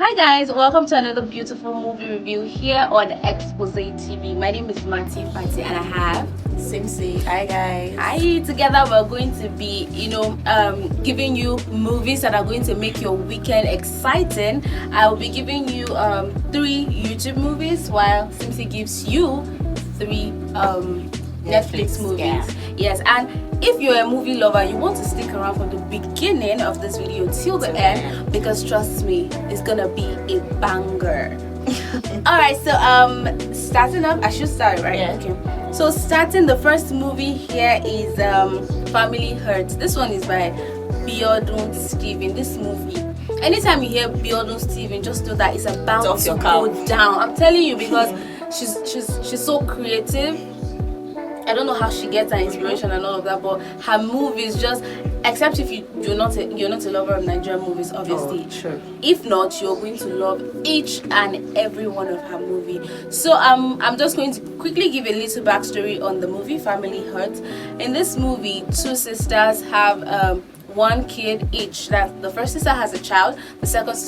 Hi guys, welcome to another beautiful movie review here on Expose TV. My name is Marty Fati and I have Simsi. Hi guys. Hi. Together we're going to be, giving you movies that are going to make your weekend exciting. I will be giving you 3 YouTube movies while Simsi gives you 3 Netflix movies. Yeah. Yes, and if you're a movie lover, you want to stick around from the beginning of this video till the end, because trust me, it's gonna be a banger. Alright, so starting up, I should start, right? Yeah. Okay. So starting, the first movie here is Family Hurt. This one is by Biodun Steven. This movie, anytime you hear Biodun Steven, just know that it's about to go down. I'm telling you, because she's so creative. I don't know how she gets her inspiration and all of that, but her movies just, except if you're not a lover of Nigerian movies, obviously. Oh, sure. If not, you're going to love each and every one of her movie. So I'm just going to quickly give a little backstory on the movie Family Hurt. In this movie, 2 sisters have 1 kid each. That the first sister has a child, the first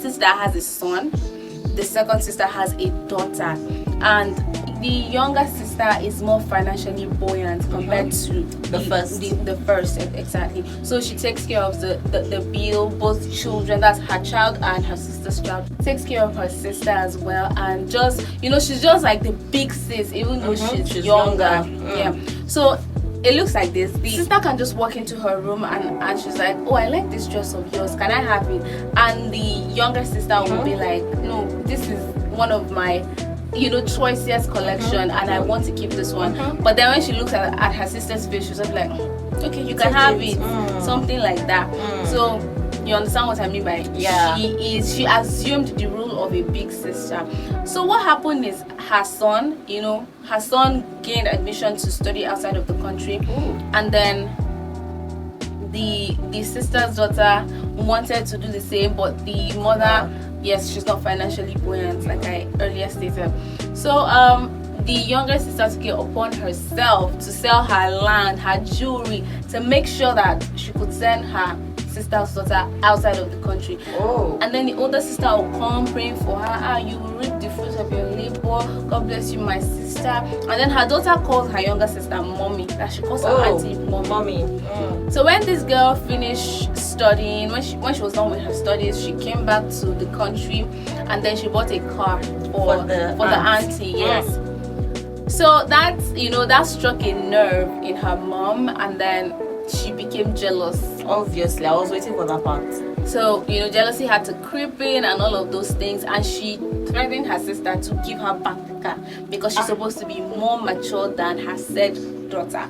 sister has a son, the second sister has a daughter, and the younger sister is more financially buoyant compared to the first, exactly. So she takes care of the bill, both children, that's her child and her sister's child, takes care of her sister as well, and just, she's just like the big sis, even though she's younger. Yeah. So it looks like this. The sister can just walk into her room and she's like, oh, I like this dress of yours, can I have it? And the younger sister will be like, no, this is one of my choicest collection, and I want to keep this one. But then when she looks at her sister's face, she's like, okay, you can have it. Something like that. So you understand what I mean by she assumed the role of a big sister. So what happened is her son gained admission to study outside of the country. And then the sister's daughter wanted to do the same, but the mother, yes, she's not financially buoyant, like I earlier stated. So the younger sister took it upon herself to sell her land, her jewelry, to make sure that she could send her sister's daughter outside of the country. And then the older sister will come praying for her, you will reap the fruits of your labor, God bless you, my sister. And then her daughter calls her younger sister mommy, that she calls her auntie mommy. So when this girl finished studying, when she was done with her studies, she came back to the country, and then she bought a car for the auntie. Yes. So that struck a nerve in her mom, and then she became jealous. Obviously, I was waiting for that part. So jealousy had to creep in and all of those things, and she threatened her sister to give her back the car because she's supposed to be more mature than her said daughter.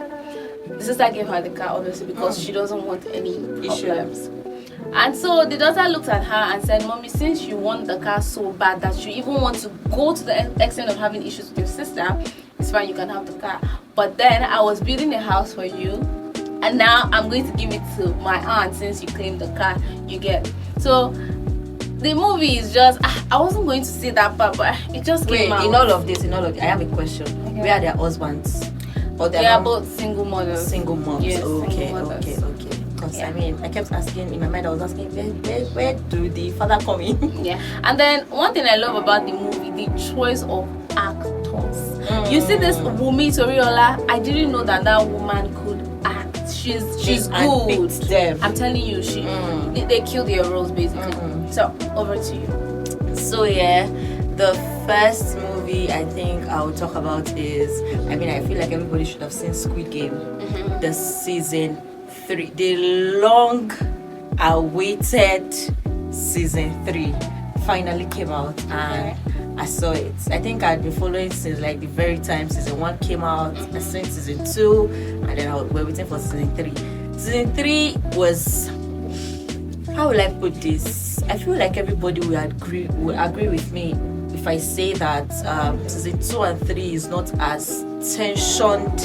The sister gave her the car obviously because she doesn't want any problems. And so the daughter looked at her and said, mommy, since you want the car so bad that you even want to go to the extent of having issues with your sister, it's fine, you can have the car. But then I was building a house for you, and now I'm going to give it to my aunt since you claimed the car, you get. So the movie is just, I wasn't going to say that part, but it just came out. In all of this, I have a question. Okay. Where are their husbands? Or they are both single mothers. Single moms. Yes, okay. Because I kept asking in my mind, I was asking where do the father come in? Yeah. And then one thing I love about the movie, the choice of actors. You see this Wunmi Toriola, I didn't know that woman could act. She's good. Them. I'm telling you, they killed their roles basically. So over to you. So the first movie I think I will talk about is, I feel like everybody should have seen Squid Game, the season 3, the long awaited season 3 finally came out, and I saw it. I think I'd been following since like the very time season 1 came out. I saw season 2, and then we're waiting for season 3. Season 3 was, how will I put this? I feel like everybody will agree with me if I say that season 2 and 3 is not as tensioned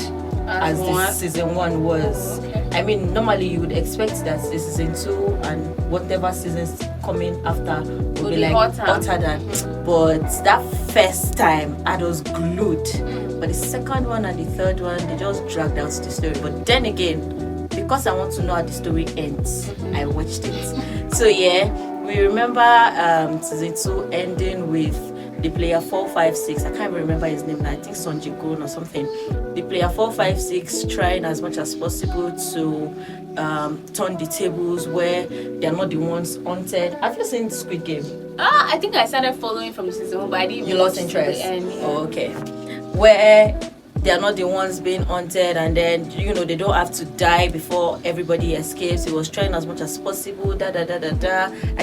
as the season 1 was. Normally you would expect that the season 2 and whatever seasons coming after will be like hotter than. But that first time I was glued. But the second one and the third one, they just dragged out the story. But then again, because I want to know how the story ends, I watched it. So we remember season 2 ending with the player 456. I can't remember his name. I think Sonji Gun or something. The player 456 trying as much as possible to turn the tables where they're not the ones haunted. Have you seen Squid Game? I think I started following from season 1, but I didn't. You lost watch interest. to the end, yeah. Oh, okay. Where they're not the ones being haunted, and then they don't have to die before everybody escapes. He was trying as much as possible. I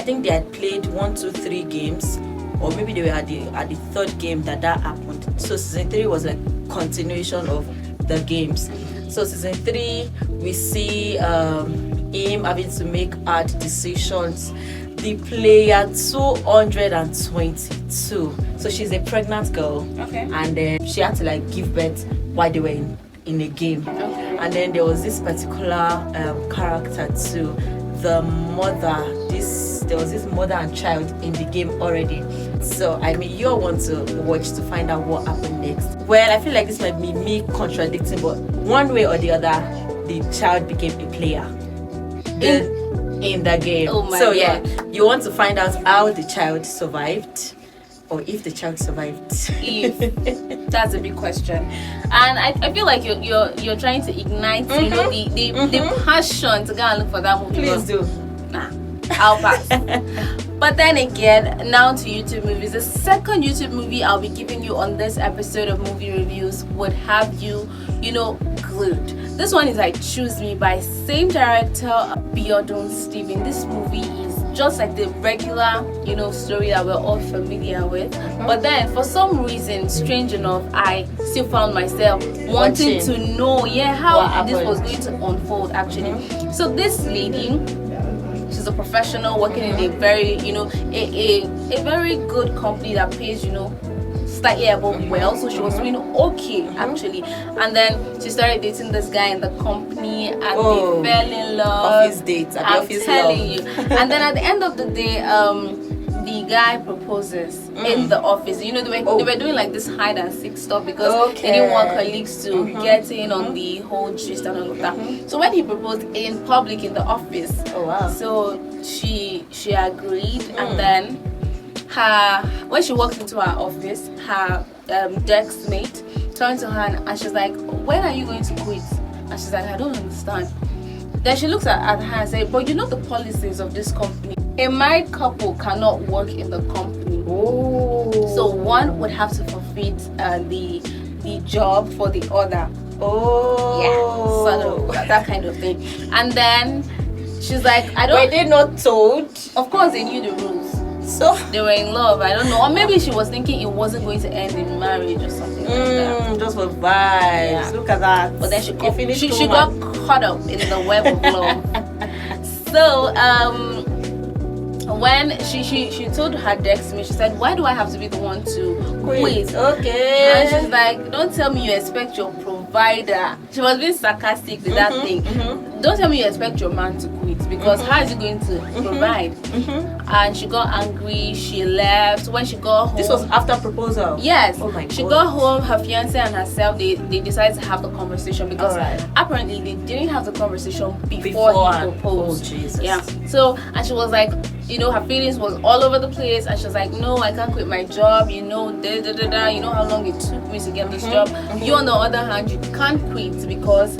think they had played 1, 2, 3 games, or maybe they were at the third game that happened. So season 3 was like continuation of the games. So season 3 we see him having to make hard decisions. The player 222. So she's a pregnant girl. Okay. And then she had to like give birth while they were in a game. Okay. And then there was this particular character too. The mother. There was this mother and child in the game already. So I mean, you'll want to watch to find out what happened next. Well, I feel like this might be me contradicting, but one way or the other, the child became a player in the game. Oh my so God. Yeah, you want to find out how the child survived, or if the child survived. If that's a big question, and I feel like you're trying to ignite the passion to go and look for that movie. Please do. Nah, I'll pass. But then again, now to YouTube movies. The second YouTube movie I'll be giving you on this episode of Movie Reviews would have you glued. This one is I Choose Me by same director Biodun Steven. This movie is just like the regular story that we're all familiar with, but then for some reason, strange enough, I still found myself wanting to know how this was going to unfold actually. So this lady, she's a professional working in a very a very good company that pays slightly above well, so she was doing okay actually. And then she started dating this guy in the company, and they fell in love. Office dates, I'm telling you. And then at the end of the day, the guy proposes in the office. They were doing like this hide and seek stuff because they didn't want colleagues to get in on the whole gist and all of that. So when he proposed in public in the office, so she agreed, and then when she walked into her office, her desk mate turned to her and she's like, "When are you going to quit?" And she's like, "I don't understand." Then she looks at her and said, "But you know the policies of this company. A married couple cannot work in the company. So one would have to forfeit the job for the other." Sort of that kind of thing. And then she's like, "I don't." Were they not told? Of course, they knew the rules. So they were in love. I don't know, or maybe she was thinking it wasn't going to end in marriage or something like that. Just for vibes. Yeah. Look at that. But then she got caught up in the web of love. So when she told her desk mate, she said, "Why do I have to be the one to quit?" Okay. And she's like, "Don't tell me you expect your provider." She was being sarcastic with that thing. "Don't tell me you expect your man to quit, because how is he going to provide?" And she got angry. She left. When she got home, This was after proposal. Yes. Oh my God. She got home. Her fiance and herself, they decided to have the conversation because apparently they didn't have the conversation before he proposed. Oh Jesus. Yeah. So, and she was like, her feelings was all over the place, and she was like, "No, I can't quit my job. You know how long it took me to get this job. You, on the other hand, you can't quit because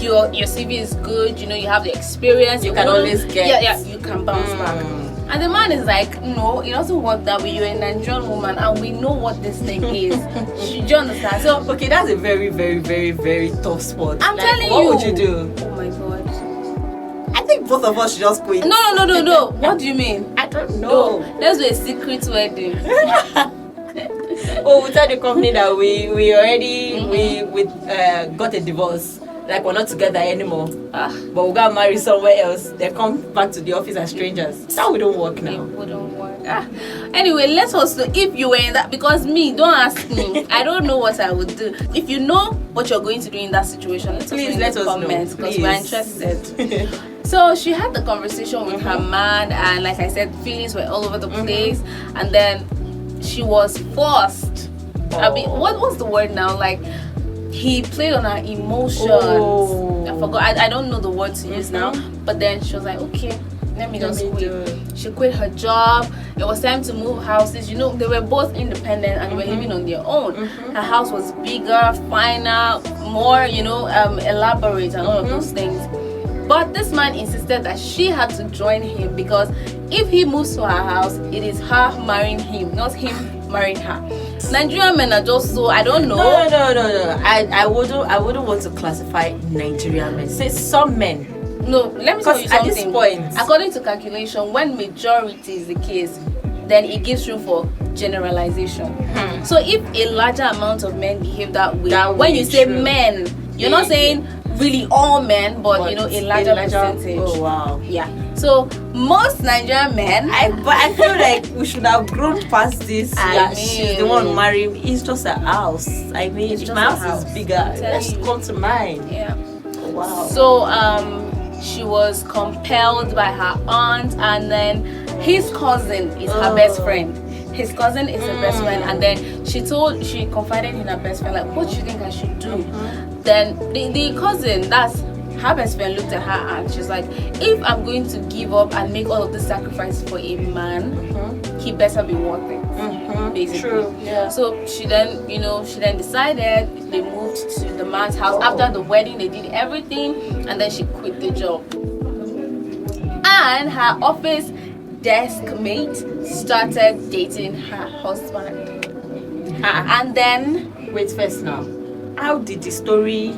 your CV is good. You have the experience. You can always get. You can bounce back." And the man is like, "No, it doesn't work that way. You're a Nigerian woman, and we know what this thing is." Do you understand? So, okay, that's a very, very, very, very tough spot. I'm telling you. What would you do? Oh my God. I think both of us should just quit. No. What do you mean? I don't know. No, let's do a secret wedding. We tell the company that we already we got a divorce. Like we're not together anymore. But we got married somewhere else. They come back to the office as strangers. That wouldn't work now. It wouldn't work. Anyway, let us know if you were in that, because don't ask me. I don't know what I would do. If you know what you're going to do in that situation, please let us know. Because we're interested. So she had the conversation with her man, and like I said, feelings were all over the place, and then she was forced. I mean, what's the word now? Like, he played on her emotions. I forgot. I don't know the word to use now. But then she was like, "Okay, let me just Let me do quit. She quit her job. It was time to move houses. You know, they were both independent and they were living on their own. Her house was bigger, finer, more, elaborate and all of those things. But this man insisted that she had to join him because if he moves to her house, it is her marrying him, not him marrying her. Nigerian men are just so, I don't know. No. I wouldn't want to classify Nigerian men. Say some men. No, let me tell you something. At this point, according to calculation, when majority is the case, then it gives room for generalization. So if a larger amount of men behave that way, when you say men, you're not saying really all men, but a larger percentage. Oh wow. Yeah. So most Nigerian men, but I feel like we should have grown past this. She's the one marrying. It's just a house. I mean, if my house is bigger, let's come to mine. Yeah. Oh, wow. So she was compelled by her aunt, and then his cousin is her best friend. His cousin is her best friend, and then she confided in her best friend, like, what do you think I should do? Then the cousin, that's her best friend, looked at her and she's like, if I'm going to give up and make all of this sacrifice for a man, he better be worth it. Basically. True. Yeah. So she then decided. They moved to the man's house. After the wedding, they did everything, and then she quit the job. And her office desk mate started dating her husband. And then Wait first now. How did the story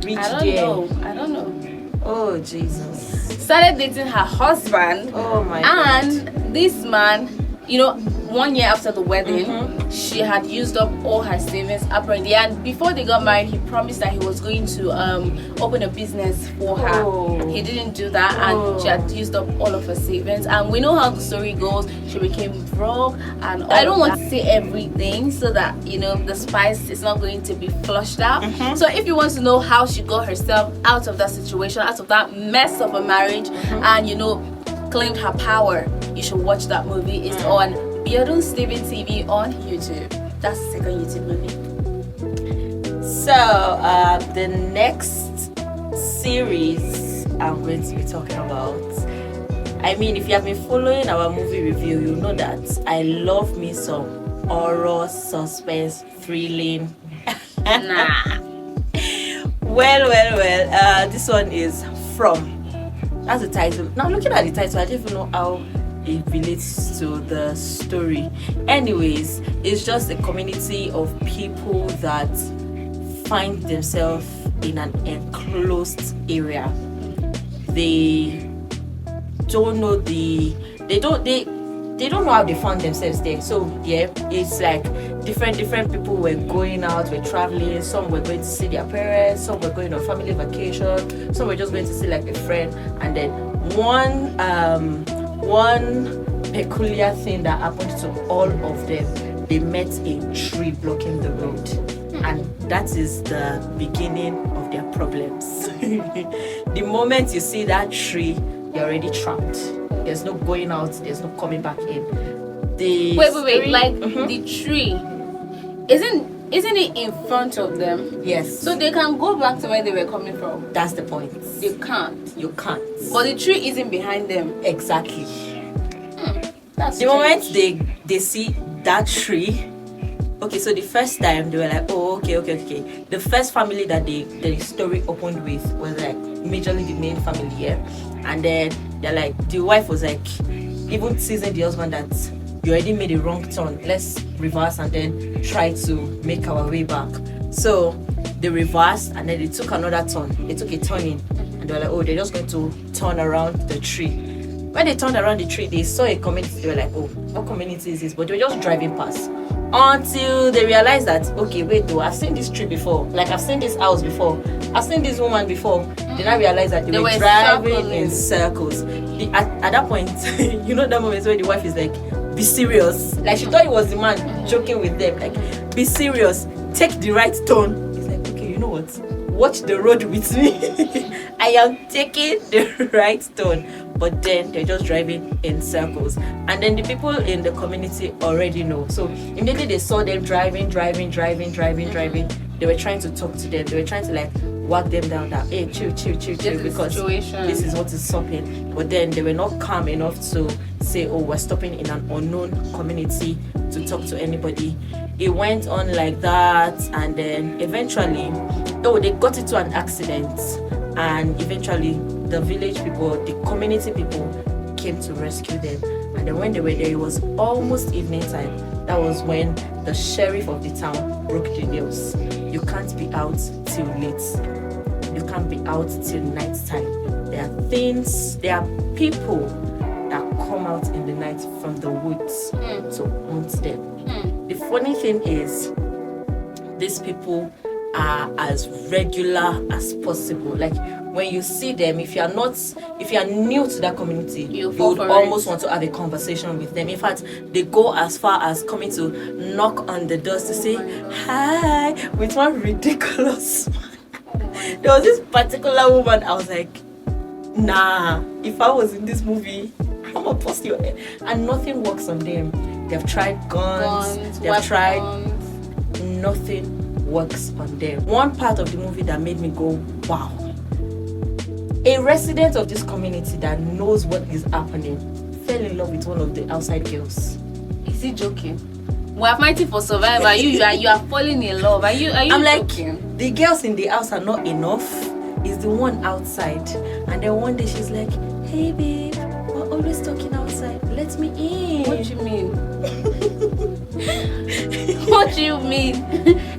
reach I don't know. Oh Jesus. Started dating her husband. Oh my God. And this man, 1 year after the wedding, she had used up all her savings apparently. And before they got married, he promised that he was going to open a business for her. He didn't do that, and she had used up all of her savings. And we know how the story goes. She became broke, and I don't want to say everything so that the spice is not going to be flushed out. So if you want to know how she got herself out of that situation, out of that mess of a marriage, and claimed her power, you should watch that movie. It's on Biodun Steven TV on YouTube. That's the second YouTube movie. So the next series I'm going to be talking about, I mean, if you have been following our movie review, you know that I love me some horror, suspense, thrilling. Nah. Well, this one is From. That's the title. Now looking at the title, I don't even know how it relates to the story. Anyways, it's just a community of people that find themselves in an enclosed area. They don't know they don't know how they found themselves there. So yeah, it's like different people were going out, were traveling. Some were going to see their parents, some were going on family vacation, some were just going to see like a friend. And then one peculiar thing that happened to all of them, they met a tree blocking the road, and that is the beginning of their problems. The moment you see that tree, you're already trapped. There's no going out, there's no coming back in. Wait, like the tree isn't it in front of them? Yes. So they can go back to where they were coming from. That's the point. They can't. You can't. But the tree isn't behind them. Exactly. That's The moment they see that tree, okay, so the first time they were like, oh, okay. The first family that the story opened with was like majorly the main family here, and then they're like, the wife was like, even teasing the husband that you already made a wrong turn, let's reverse and then try to make our way back. So they reversed and then they took another turn. They took a turning and they were like, oh, they're just going to turn around the tree. When they turned around the tree, they saw a community. They were like, oh, what community is this? But they were just driving past until they realized that, okay, wait though, I've seen this tree before. Like, I've seen this house before. I've seen this woman before. They now realized that they were driving in circles. At that point, you know that moment where the wife is like, be serious. Like, she thought it was the man joking with them. Like, be serious. Take the right turn. He's like, okay, you know what? Watch the road with me. I am taking the right turn. But then they're just driving in circles. And then the people in the community already know. So immediately they saw them driving. They were trying to talk to them. They were trying to like, whack them down that, hey, chill, because this is what is stopping. But then they were not calm enough to say, oh, we're stopping in an unknown community to talk to anybody. It went on like that, and then eventually, they got into an accident, and eventually the village people, the community people came to rescue them. And then when they were there, it was almost evening time. That was when the sheriff of the town broke the news. You can't be out till late. You can't be out till night time. There are people that come out in the night from the woods to hunt them. The funny thing is, these people are as regular as possible. Like, when you see them, if you are new to that community, you would almost want to have a conversation with them. In fact, they go as far as coming to knock on the doors to say hi with one ridiculous there was this particular woman, I was like, nah, if I was in this movie, I'm gonna bust your head. And nothing works on them. They've tried guns, they've weapons. tried, nothing works on them. One part of the movie that made me go, wow. A resident of this community that knows what is happening fell in love with one of the outside girls. Is he joking? We are fighting for survival. You are falling in love. Are you I'm joking? Like, the girls in the house are not enough. It's the one outside. And then one day she's like, hey babe, we're always talking outside. Let me in. What do you mean? What do you mean?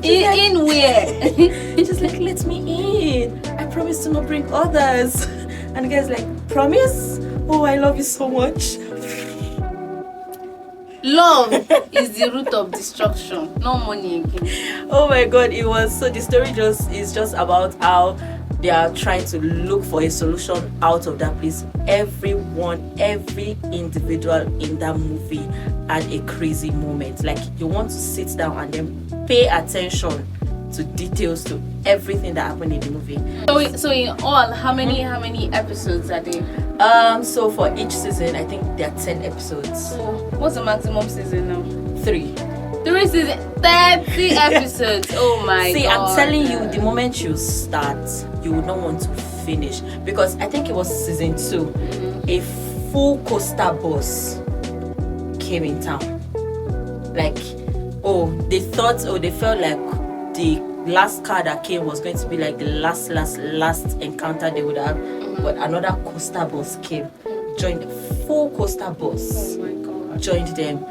In where? She's like, let me in. I promise to not bring others. And the guy's like, promise? Oh, I love you so much. Love is the root of destruction. No money again. Oh my god, it was so the story is just about how they are trying to look for a solution out of that place. Every individual in that movie had a crazy moment. Like, you want to sit down and then pay attention to details, to everything that happened in the movie. So in all, how many episodes are there? So for each season, I think there are 10 episodes. So what's the maximum season now? 3 seasons, 30 episodes. Oh my god. See, I'm telling you, the moment you start, you will not want to finish. Because I think it was season 2, a full coaster bus came in town. Like, they felt like the last car that came was going to be like the last encounter they would have. But another coaster bus came, joined the full coaster bus. Oh my god. Joined them.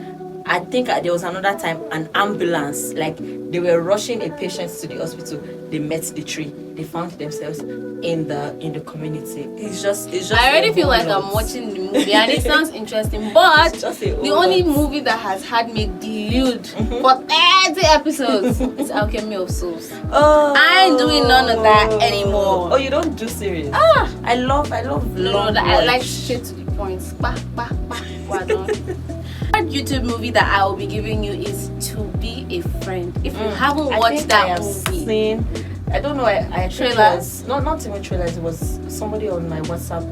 I think there was another time an ambulance, like they were rushing a patient to the hospital. They met the tree. They found themselves in the community. It's just. I already feel like I'm watching the movie, and it sounds interesting. But the only movie that has had me glued for 30 episodes is Alchemy of Souls. Oh, I ain't doing none of that anymore. Oh, you don't do series? I love long. I like straight to the point. Well done. Third YouTube movie that I will be giving you is To Be a Friend. If you haven't watched that movie, I don't know. I trailers. Not even trailers. It was somebody on my WhatsApp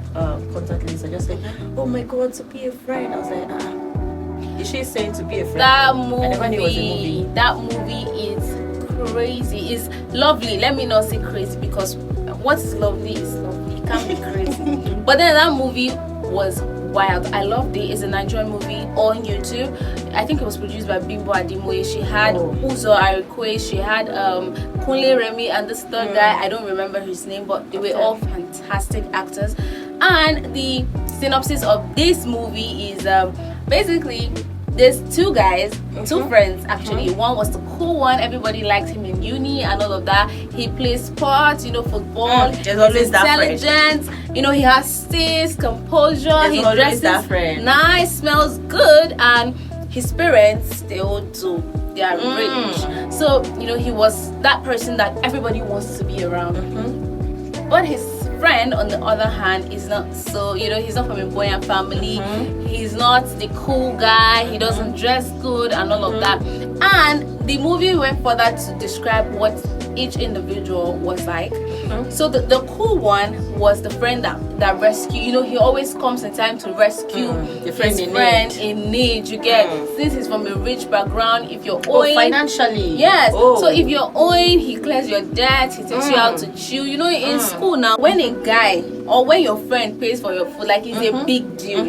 contact list. I just said, "Oh my God, To Be a Friend." I was like, Is she saying To Be a Friend? That movie. I never knew it was a movie. That movie is crazy. It's lovely. Let me not say crazy, because what is lovely is lovely. It can't be crazy. But then that movie was wild. I loved it. It's a Nigerian movie on YouTube. I think it was produced by Bimbo Adimoye. She had Uzo Arikwe, she had Kunle Remy, and this third guy, I don't remember his name, but they were all fantastic actors. And the synopsis of this movie is basically there's two guys, two friends actually. One was the cool one, everybody liked him in uni and all of that. He plays sports, football. There's always that friend. Intelligent, he has taste, composure. There's he always dresses that friend. nice, smells good, and his parents, they are rich. So he was that person that everybody wants to be around. But his friend, on the other hand, is not so. He's not from a buoyant family. He's not the cool guy. He doesn't dress good and all of that. And the movie went further to describe what each individual was like. So the cool one was the friend that rescue. You know, he always comes in time to rescue his friend in need. You get, since he's from a rich background, if you're owing financially, yes. So if you're owing, he clears your debt. He takes you out to chill. You know, in school now, when a guy or when your friend pays for your food, like it's a big deal.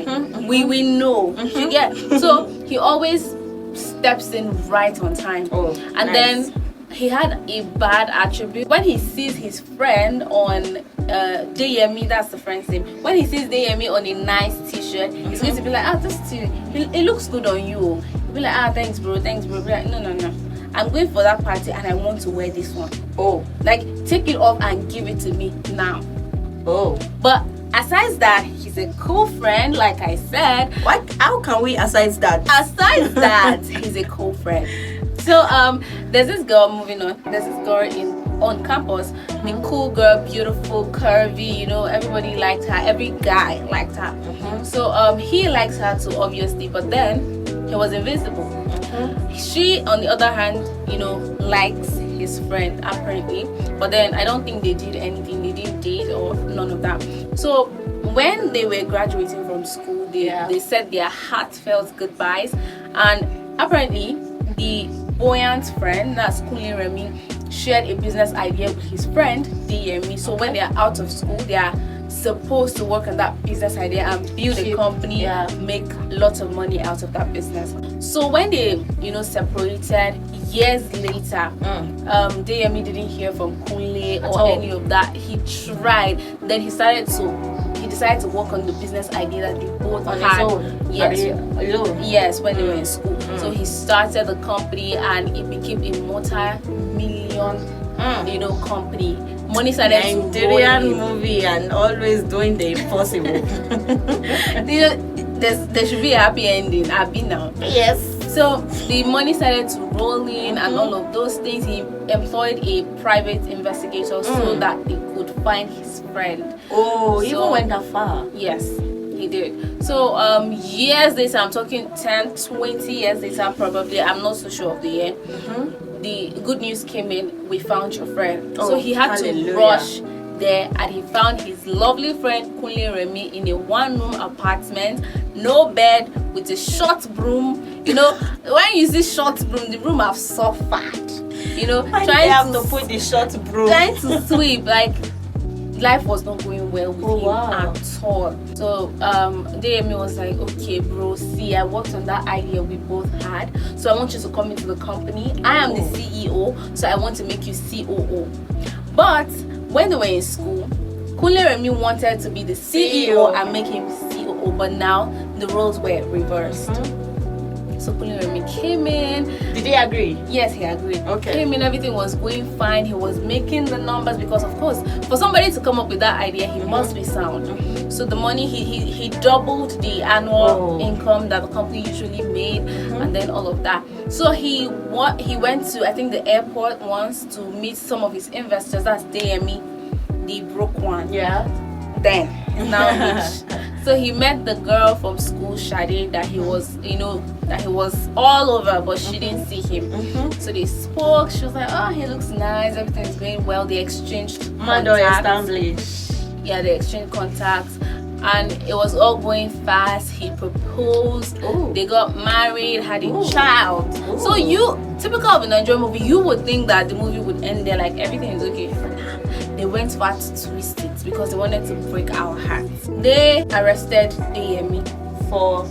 We know. You get, so he always steps in right on time. And then he had a bad attribute. When he sees his friend on Deyemi, that's the friend's name. When he sees Deyemi on a nice t-shirt, he's going to be like, this it looks good on you. He'll be like, thanks bro. Be like, no. I'm going for that party and I want to wear this one. Like, take it off and give it to me now. But aside that, he's a cool friend, like I said. How can we aside that? Aside that, he's a cool friend. So there's this girl, moving on. There's this girl on campus, a cool girl, beautiful, curvy. You know, everybody liked her. Every guy liked her. So he likes her too, obviously. But then he was invisible. She, on the other hand, you know, likes his friend apparently. But then I don't think they did anything. They didn't date or none of that. So when they were graduating from school, they said their heartfelt goodbyes, and apparently the buoyant friend, that's Kunle Remy, shared a business idea with his friend Deyemi. So when they are out of school, they are supposed to work on that business idea and build a company, make lots of money out of that business. So when they, you know, separated years later, Deyemi didn't hear from Kunle or any of that. He tried, then he decided to work on the business idea that they both on had. His own. Yes, when they were in school. So he started the company and it became a multi-million, you know, company. Money started Nigerian movie and always doing the impossible. You know, there should be a happy ending. I've been now. Yes. So the money started to roll in and all of those things. He employed a private investigator so that they could find his friend. Even went that far. Yes, he did. So years later, I'm talking 10, 20 years later probably, I'm not so sure of the year, the good news came in, we found your friend. So he had to rush there and he found his lovely friend Kunle Remy in a one-room apartment, no bed, with a short broom. You know, when you see short broom, the broom have suffered. You know, trying to put the short broom, trying to sweep, like life was not going well with him at all. So Deyemi was like, okay bro, see, I worked on that idea we both had, so I want you to come into the company. I am the CEO, so I want to make you COO. But when they were in school, Kunle Remy wanted to be the CEO and make him COO, but now the roles were reversed. So Kunle Remy came in. Did he agree? Yes, he agreed. Okay. Came in, everything was going fine. He was making the numbers because, of course, for somebody to come up with that idea, he must be sound. So the money, he doubled the annual income that the company usually made, and then all of that. So he went to, I think, the airport once to meet some of his investors. That's Deyemi, the broke one. Yeah. Then he's now rich. So he met the girl from school, Shade, that he was, you know, that he was all over, but she didn't see him. So they spoke. She was like, oh, he looks nice, everything's going well. They exchanged contacts. Yeah, they exchanged contacts, and it was all going fast. He proposed. They got married, had a child. So typical of a Nigerian movie, you would think that the movie would end there, like everything is okay. They went far to twist it because they wanted to break our hearts. They arrested Deyemi for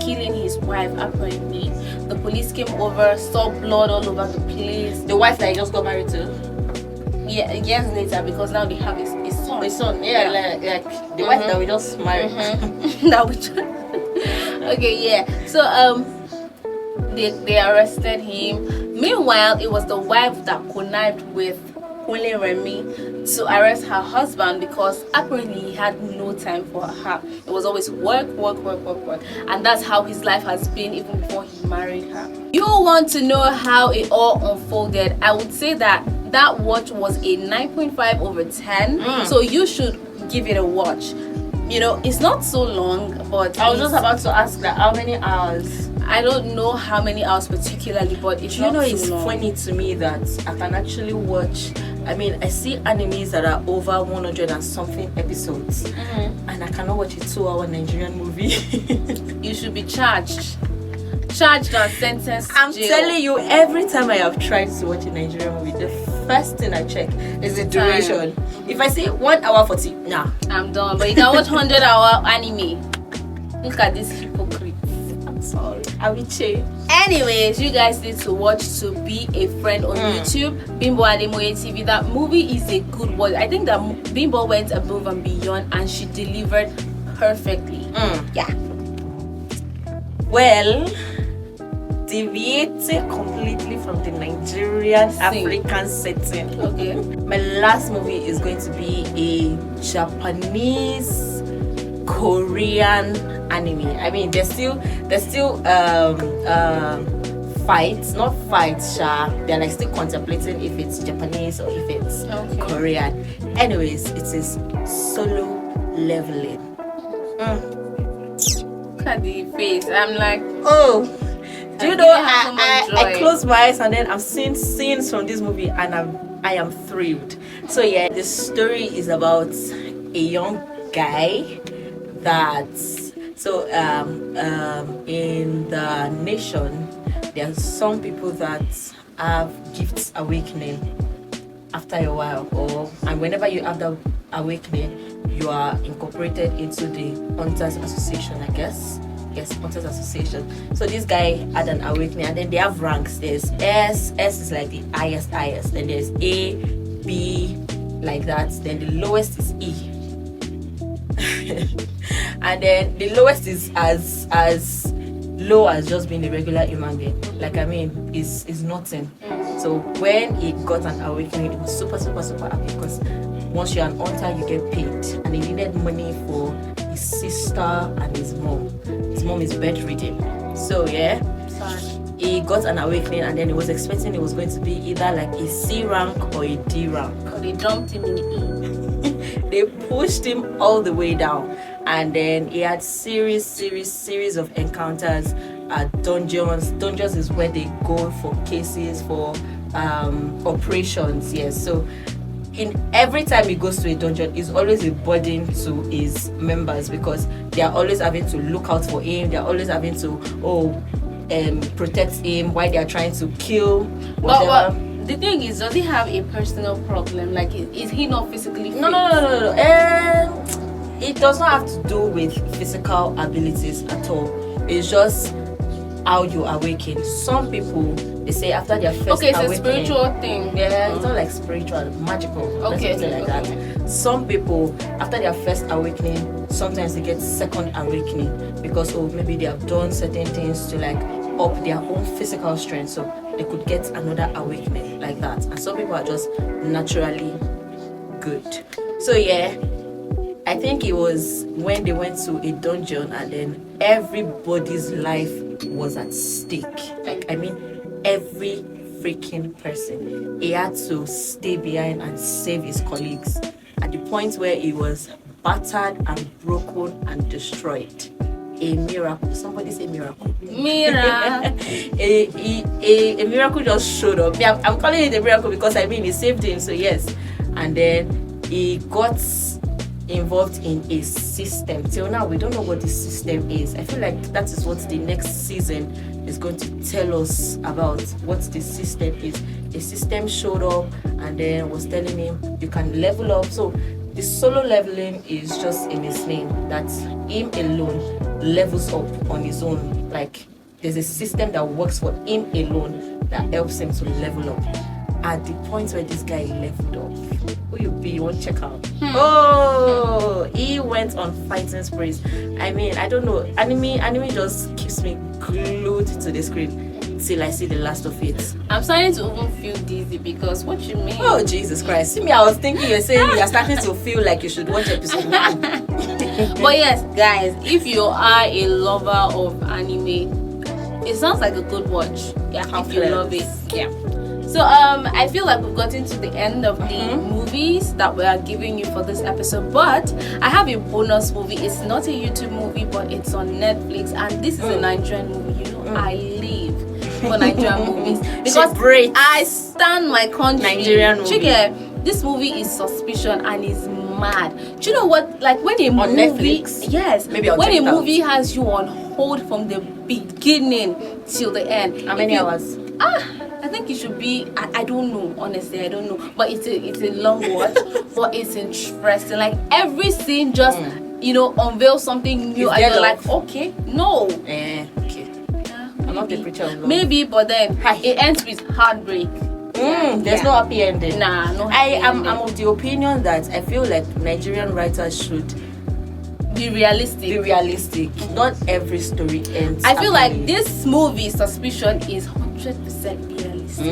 killing his wife, apparently. The police came over, saw blood all over the place. The wife that he just got married to? Yeah, years later, because now they have a son. A son, like the wife that we just married. That we just... Okay, yeah. So they arrested him. Meanwhile, it was the wife that connived with Kunle Remy to arrest her husband because apparently he had no time for her. It was always work. And that's how his life has been even before he married her. You want to know how it all unfolded? I would say that watch was a 9.5 over 10. So you should give it a watch. You know, it's not so long, but I was just about to ask that, how many hours? I don't know how many hours particularly, but it's You know, not too it's long. funny to me that I can actually watch. I mean, I see animes that are over 100 and something episodes, and I cannot watch a 2-hour Nigerian movie. You should be charged and sentenced to I'm jail. telling you, every time I have tried to watch a Nigerian movie, the first thing I check is the duration. If I say 1 hour 40, nah, I'm done. But you can watch 100-hour anime. Look at this hypocrite. I'm sorry, I will change. Anyways, you guys need to watch To Be a Friend on YouTube. Bimbo Ademoye TV. That movie is a good one. I think that Bimbo went above and beyond, and she delivered perfectly. Yeah. Well, deviating completely from the Nigerian African setting. Okay. My last movie is going to be a Japanese Korean anime. I mean, there's still fights, not fights, they're like still contemplating if it's Japanese or if it's Korean. Anyways, it is Solo Leveling. Look at the face. I'm like, Oh, do you know, I joy. close my eyes and then I'm seeing scenes from this movie and I am thrilled. So yeah, the story is about a young guy that in the nation there are some people that have gifts awakening after a while, and whenever you have that awakening, you are incorporated into the Hunters Association, I guess. Yes, Hunters Association. So this guy had an awakening, and then they have ranks. There's S is like the highest, then there's A, B, like that. Then the lowest is E. And then the lowest is as low as just being a regular human being. Like, I mean, is nothing. So when he got an awakening, he was super happy because once you're an hunter, you get paid, and he needed money for his sister and his mom. His mom is bedridden, so yeah. He got an awakening, and then he was expecting it was going to be either like a C rank or a D rank. oh, they dumped him in E. They pushed him all the way down, and then he had series of encounters at dungeons. Dungeons is where they go for cases, for operations. Yes, so in every time he goes to a dungeon, it's always a burden to his members because they are always having to look out for him. They are always having to protect him while they are trying to kill whatever. But the thing is, does he have a personal problem? Like, is he not physically fit? No. It does not have to do with physical abilities at all. It's just how you awaken. Some people, they say after their first Okay, it's awakening, a spiritual thing. yeah, it's not like spiritual, magical. Okay, Let's put it like that. Some people, after their first awakening, sometimes they get second awakening because maybe they have done certain things to like up their own physical strength, so they could get another awakening like that. And some people are just naturally good. So yeah, I think it was when they went to a dungeon and then everybody's life was at stake. Like, I mean, every freaking person. He had to stay behind and save his colleagues at the point where he was battered and broken and destroyed. A miracle. Somebody say miracle. Mira. a miracle just showed up. Yeah, I'm calling it a miracle because I mean he saved him, so yes. And then he got involved in a system. Till now we don't know what the system is. I feel like that is what the next season is going to tell us about, what the system is. A system showed up and then was telling him you can level up. So the solo leveling is just in his name, that him alone levels up on his own. Like, there's a system that works for him alone that helps him to level up. At the point where this guy leveled up, who you want to check out? Oh, he went on fighting sprees. I mean, I don't know, anime just keeps me glued to the screen till I see the last of it. I'm starting to even feel dizzy because what you mean? Oh Jesus Christ! See me, I was thinking you're saying you're starting to feel like you should watch episode 1. But yes, guys, if you are a lover of anime, it sounds like a good watch. Yeah, if you love it. Yeah. So I feel like we've gotten to the end of the movies that we are giving you for this episode, but I have a bonus movie. It's not a YouTube movie, but it's on Netflix, and this is a Nigerian movie. You know I live for Nigerian movies because breathes. I stand my country. Nigerian movie. Chike, this movie is Suspicion and is mad. Do you know what? Like when a On movie, Netflix? yes, Maybe I'll when check a it out. movie has you on hold from the beginning till the end. How many hours? I think it should be. I don't know. Honestly, I don't know. But it's a long watch, but it's interesting. Like every scene just unveils something new, Is and there you're love? like, okay, no. Okay. Yeah, I'm not a maybe. preacher of love. Maybe, but then Hi. it ends with heartbreak. There's no happy ending. Nah, no. I happy am ending. I'm of the opinion that I feel like Nigerian writers should Be realistic. be realistic. Not every story ends. I feel like happily. this movie Suspicion is 100% realistic.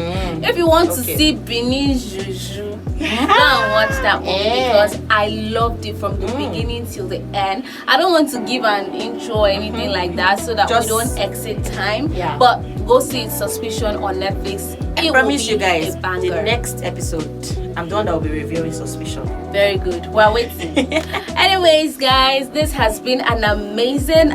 If you want to Okay. see Benin Juju, go and watch that movie because I loved it from the beginning till the end. I don't want to give an intro or anything like that so that Just- we don't exit time. Yeah. But go see Suspicion on Netflix. I It promise will you be guys, a banger. the next episode, I'm the one that will be reviewing Suspicion. Very good. We're waiting. Anyways, guys, this has been an amazing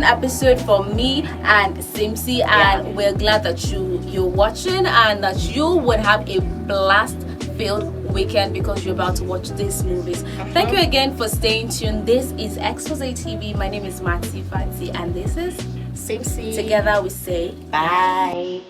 episode for me and Simsi, and we're glad that you're watching and that you would have a blast-filled weekend because you're about to watch these movies. Thank you again for staying tuned. This is Expose TV. My name is Matsi Fancy, and this is Same. Together We Say Bye.